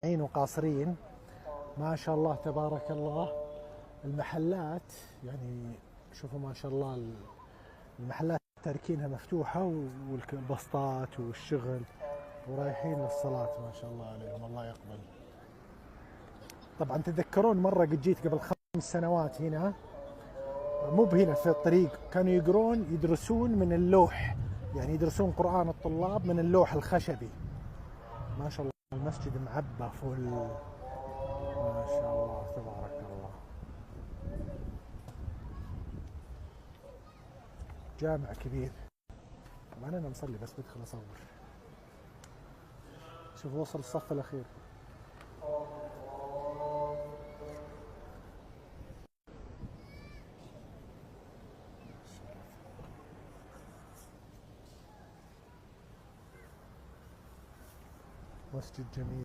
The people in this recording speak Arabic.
وقاصرين. ما شاء الله تبارك الله. المحلات يعني شوفوا ما شاء الله، المحلات تاركينها مفتوحة، والبسطات والشغل، ورايحين للصلاة ما شاء الله عليهم، الله يقبل. طبعا تذكرون مرة قد جيت قبل 5 سنوات هنا، مو بهنا في الطريق، كانوا يدرسون من اللوح، يعني يدرسون قرآن الطلاب من اللوح الخشبي. ما شاء الله المسجد معبى فل، ما شاء الله تبارك الله. جامع كبير. طبعا انا مصلي بس بدخل اصور. شوف وصل الصف الاخير. مسجد جميل.